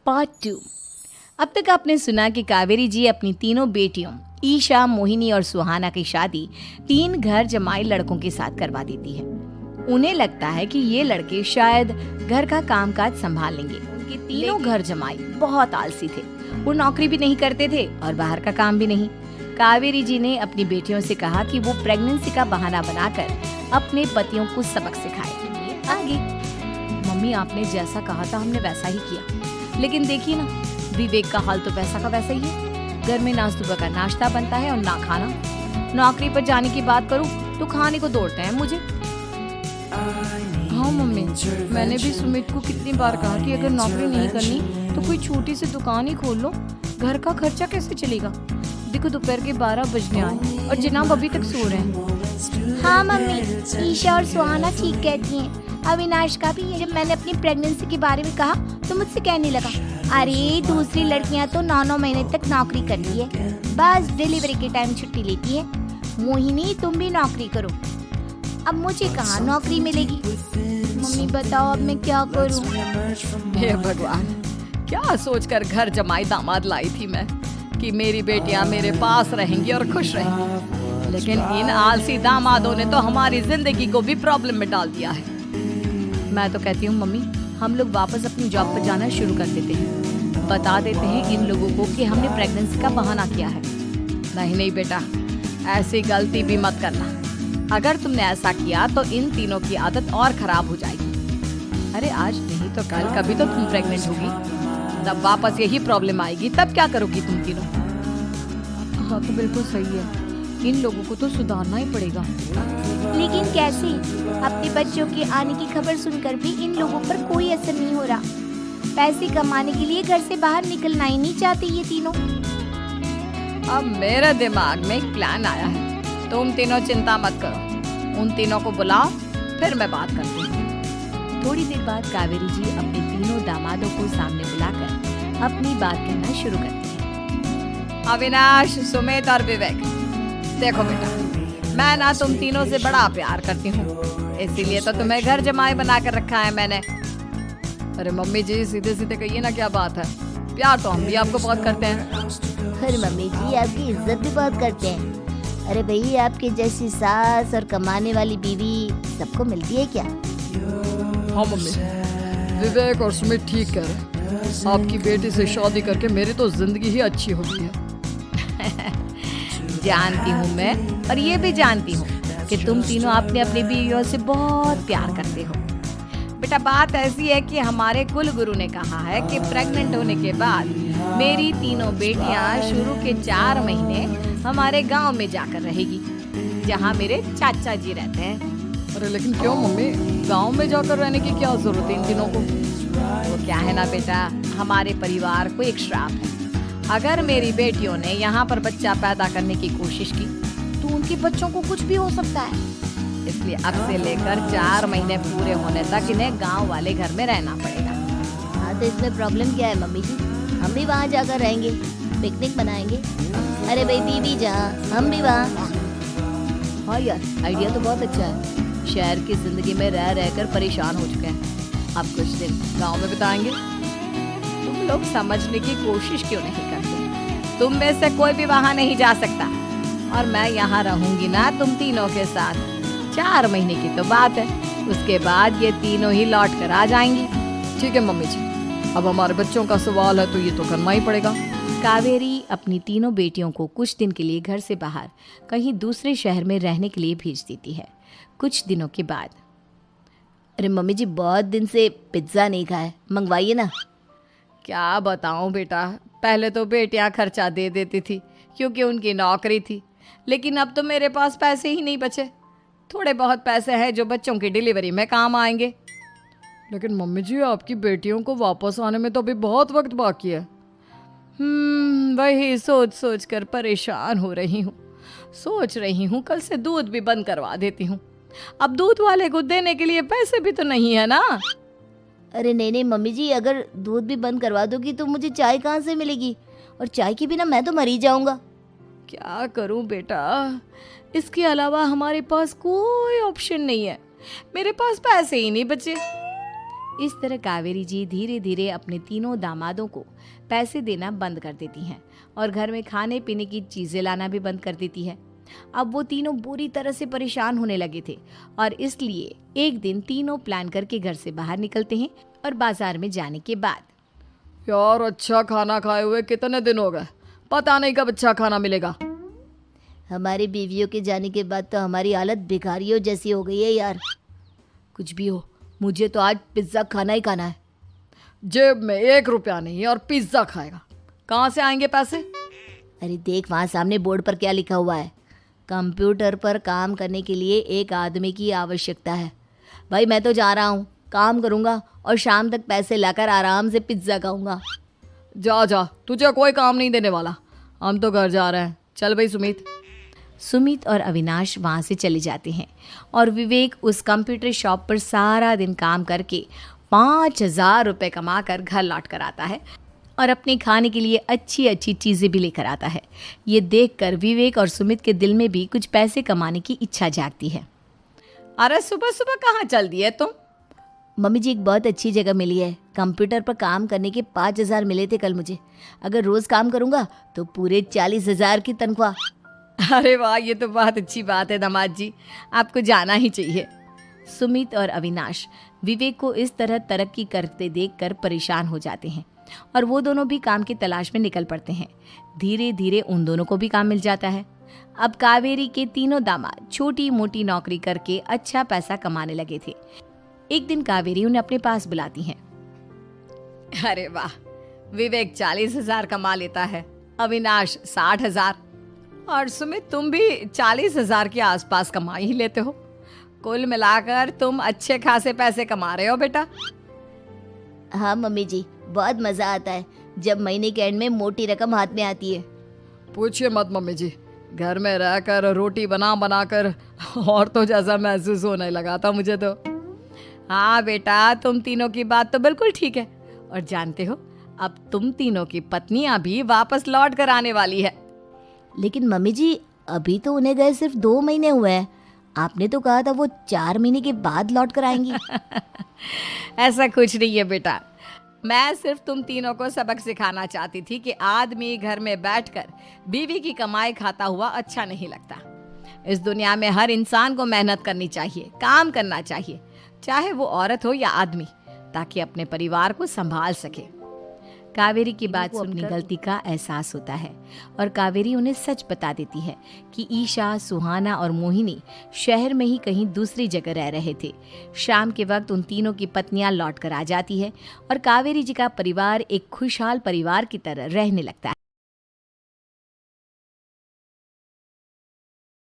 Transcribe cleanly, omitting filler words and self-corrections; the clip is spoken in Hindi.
पार्ट 2। अब तक आपने सुना कि कावेरी जी अपनी तीनों बेटियों ईशा, मोहिनी और सुहाना की शादी 3 घर जमाई लड़कों के साथ करवा देती है। उन्हें लगता है कि ये लड़के शायद घर का कामकाज संभाल लेंगे। उनके तीनों घर जमाई बहुत आलसी थे। वो नौकरी भी नहीं करते थे और बाहर का काम भी नहीं। कावेरी जी ने अपनी बेटियों से कहा कि वो प्रेगनेंसी का बहाना बनाकर अपने पतियों को सबक सिखाए। आगे मम्मी, आपने जैसा कहा था हमने वैसा ही किया, लेकिन देखिए ना, विवेक का हाल तो वैसा का वैसा ही है। घर में ना सुबह का नाश्ता बनता है और ना खाना। नौकरी पर जाने की बात करूं तो खाने को दौड़ते हैं मुझे। हाँ मम्मी, मैंने भी सुमित को कितनी बार कहा कि अगर नौकरी नहीं करनी तो कोई छोटी सी दुकान ही खोल लो। घर का खर्चा कैसे चलेगा? देखो दोपहर के 12 बजने आए और जनाब अभी तक सो रहे हैं। हाँ मम्मी, ईशा और सुहाना ठीक कहती हैं। अविनाश का भी जब मैंने अपनी प्रेगनेंसी के बारे में कहा तो मुझसे कहने लगा, अरे दूसरी लड़कियां तो 9-9 महीने तक नौकरी करती है, बस डिलीवरी के टाइम छुट्टी लेती है। मोहिनी, तुम भी नौकरी करो। अब मुझे कहाँ नौकरी मिलेगी? मम्मी बताओ अब मैं क्या करूँ? हे भगवान, क्या सोचकर घर जमाई दामाद लाई थी मैं कि मेरी बेटियां मेरे पास रहेंगी और खुश रहेंगी, लेकिन इन आलसी दामादों ने तो हमारी जिंदगी को भी प्रॉब्लम में डाल दिया है। मैं तो कहती हूँ मम्मी, हम लोग वापस अपनी जॉब पर जाना शुरू कर देते हैं। बता देते हैं इन लोगों को कि हमने प्रेगनेंसी का बहाना किया है। नहीं बेटा, ऐसी गलती भी मत करना। अगर तुमने ऐसा किया तो इन तीनों की आदत और खराब हो जाएगी। अरे आज नहीं तो कल कभी तो तुम प्रेग्नेंट होगी, तब वापस यही प्रॉब्लम आएगी। तब क्या करोगी तुम तीनों? हाँ तो बिल्कुल सही है, इन लोगों को तो सुधारना ही पड़ेगा। लेकिन कैसे? अपने बच्चों के आने की खबर सुनकर भी इन लोगों पर कोई असर नहीं हो रहा। पैसे कमाने के लिए घर से बाहर निकलना ही नहीं चाहते ये तीनों। अब मेरे दिमाग में एक प्लान आया है। तुम तीनों चिंता मत करो, उन तीनों को बुलाओ, फिर मैं बात करती हूँ। थोड़ी देर बाद कावेरी जी अपने तीनों दामादों को सामने बुलाकर अपनी बात कहना शुरू करती है। अविनाश, सुमित और विवेक, देखो बेटा, मैं ना तुम तीनों से बड़ा प्यार करती हूँ, इसीलिए तो तुम्हें घर जमाई बना कर रखा है मैंने। अरे मम्मी जी, सीधे सीधे कहिए ना, क्या बात है? प्यार तो हम भी आपको बहुत करते हैं। अरे मम्मी जी, आपकी इज्जत भी बहुत करते हैं। अरे भाई, आपके जैसी सास और कमाने वाली बीवी सबको मिलती है क्या? हाँ मम्मी, विवेक और सुमित ठीक कह रहे। आपकी बेटी से शादी करके मेरी तो जिंदगी ही अच्छी हो गई है। जानती हूँ मैं, और ये भी जानती हूँ कि तुम तीनों अपने अपनी बीवियों से बहुत प्यार करते हो। बेटा, बात ऐसी है कि हमारे कुल गुरु ने कहा है कि प्रेग्नेंट होने के बाद मेरी तीनों बेटियां शुरू के 4 महीने हमारे गांव में जाकर रहेगी, जहां मेरे चाचा जी रहते हैं। अरे लेकिन क्यों मम्मी, गांव में जाकर रहने की क्या जरूरत है इन तीनों को? वो क्या है ना बेटा, हमारे परिवार को एक श्राप है। अगर मेरी बेटियों ने यहाँ पर बच्चा पैदा करने की कोशिश की तो उनके बच्चों को कुछ भी हो सकता है। इसलिए अब से लेकर 4 महीने पूरे होने तक इन्हें गांव वाले घर में रहना पड़ेगा। हाँ तो इसमें प्रॉब्लम क्या है मम्मी जी? हम भी वहाँ जाकर रहेंगे, पिकनिक मनाएंगे। अरे भाई, बीवी जहाँ हम भी वहाँ। हाँ यार, आइडिया तो बहुत अच्छा है। शहर की जिंदगी में रह रहकर परेशान हो चुके हैं, अब कुछ दिन गांव में बिताएंगे। तुम लोग समझने की कोशिश क्यों नहीं करते? तुम में से कोई भी वहाँ नहीं जा सकता, और मैं यहाँ रहूंगी ना तुम तीनों के साथ। 4 महीने की तो बात है, उसके बाद ये तीनों ही लौट कर आ जाएंगी। ठीक है मम्मी जी, अब हमारे बच्चों का सवाल है तो ये तो करना ही पड़ेगा। कावेरी अपनी तीनों बेटियों को कुछ दिन के लिए घर से बाहर कहीं दूसरे शहर में रहने के लिए भेज देती है। कुछ दिनों के बाद, अरे मम्मी जी, बहुत दिन से पिज्ज़ा नहीं खाया, मंगवाइए ना। क्या बताऊं बेटा, पहले तो बेटियां खर्चा दे देती थी क्योंकि उनकी नौकरी थी, लेकिन अब तो मेरे पास पैसे ही नहीं बचे। थोड़े बहुत पैसे हैं जो बच्चों की डिलीवरी में काम आएंगे। लेकिन मम्मी जी, आपकी बेटियों को वापस आने में तो अभी बहुत वक्त बाकी है। वही सोच सोच कर परेशान हो रही हूँ। सोच रही हूँ कल से दूध भी बंद करवा देती हूँ। अब दूध वाले को देने के लिए पैसे भी तो नहीं है ना। अरे नहीं मम्मी जी, अगर दूध भी बंद करवा दोगी तो मुझे चाय कहाँ से मिलेगी? और चाय के बिना मैं तो मर ही जाऊंगा। क्या करूं बेटा, इसके अलावा हमारे पास कोई ऑप्शन नहीं है। मेरे पास पैसे ही नहीं बचे। इस तरह कावेरी जी धीरे धीरे अपने तीनों दामादों को पैसे देना बंद कर देती हैं और घर में खाने पीने की चीजें लाना भी बंद कर देती है। अब वो तीनों बुरी तरह से परेशान होने लगे थे और इसलिए एक दिन तीनों प्लान करके घर से बाहर निकलते हैं और बाजार में जाने के बाद यार अच्छा खाना खाए हुए कितने दिन हो गए, पता नहीं कब अच्छा खाना मिलेगा। हमारी बीवियों के जाने के बाद तो हमारी हालत भिखारियों जैसी हो गई है यार। कुछ भी हो, मुझे तो आज पिज्ज़ा खाना ही खाना है। जेब में 1 रुपया नहीं है और पिज्ज़ा खाएगा, कहाँ से आएंगे पैसे? अरे देख वहाँ सामने बोर्ड पर क्या लिखा हुआ है, कंप्यूटर पर काम करने के लिए एक आदमी की आवश्यकता है। भाई मैं तो जा रहा हूँ, काम करूँगा और शाम तक पैसे लाकर आराम से पिज्ज़ा खाऊंगा। जा जा, तुझे कोई काम नहीं देने वाला, हम तो घर जा रहे हैं। चल भाई सुमित। सुमित और अविनाश वहाँ से चले जाते हैं और विवेक उस कंप्यूटर शॉप पर सारा दिन काम करके 5,000 रुपये कमा कर घर लौट कर आता है और अपने खाने के लिए अच्छी अच्छी चीज़ें भी लेकर आता है। ये देखकर विवेक और सुमित के दिल में भी कुछ पैसे कमाने की इच्छा जागती है। अरे सुबह सुबह कहाँ चल दिए तुम? मम्मी जी एक बहुत अच्छी जगह मिली है, कंप्यूटर पर काम करने के 5,000 मिले थे कल मुझे। अगर रोज़ काम करूँगा तो पूरे 40,000 की तनख्वाह। अरे वाह, ये तो बहुत अच्छी बात है दामाद जी, आपको जाना ही चाहिए। सुमित और अविनाश विवेक को इस तरह तरक्की करते देखकर परेशान हो जाते हैं और वो दोनों भी काम की तलाश में निकल पड़ते हैं। धीरे धीरे उन दोनों को भी काम मिल जाता है। अब कावेरी के तीनों दामाद छोटी मोटी नौकरी करके अच्छा पैसा कमाने लगे थे। एक दिन कावेरी उन्हें अपने पास बुलाती हैं। अरे वाह, विवेक 40,000 कमा लेता है, अविनाश 60,000 और सुमित तुम भी 40,000 के आसपास कमा ही लेते हो। कुल मिलाकर तुम अच्छे खासे पैसे कमा रहे हो बेटा। हाँ मम्मी जी, बहुत मज़ा आता है जब महीने के एंड में मोटी रकम हाथ में आती है। पूछिए मत मम्मी जी, घर में रहकर रोटी बना बना कर और तो जैसा महसूस होने लगा था मुझे तो। हाँ बेटा, तुम तीनों की बात तो बिल्कुल ठीक है। और जानते हो, अब तुम तीनों की पत्नियां भी वापस लौट कर आने वाली है। लेकिन मम्मी जी अभी तो उन्हें गए सिर्फ 2 महीने हुए हैं, आपने तो कहा था वो 4 महीने के बाद लौट कर आएंगी। ऐसा कुछ नहीं है बेटा, मैं सिर्फ तुम तीनों को सबक सिखाना चाहती थी कि आदमी घर में बैठकर बीवी की कमाई खाता हुआ अच्छा नहीं लगता। इस दुनिया में हर इंसान को मेहनत करनी चाहिए, काम करना चाहिए, चाहे वो औरत हो या आदमी, ताकि अपने परिवार को संभाल सके। कावेरी की बात सुन अपनी गलती का एहसास होता है और कावेरी उन्हें सच बता देती है कि ईशा, सुहाना और मोहिनी शहर में ही कहीं दूसरी जगह रह रहे थे। शाम के वक्त उन तीनों की पत्नियां लौट कर आ जाती है और कावेरी जी का परिवार एक खुशहाल परिवार की तरह रहने लगता है।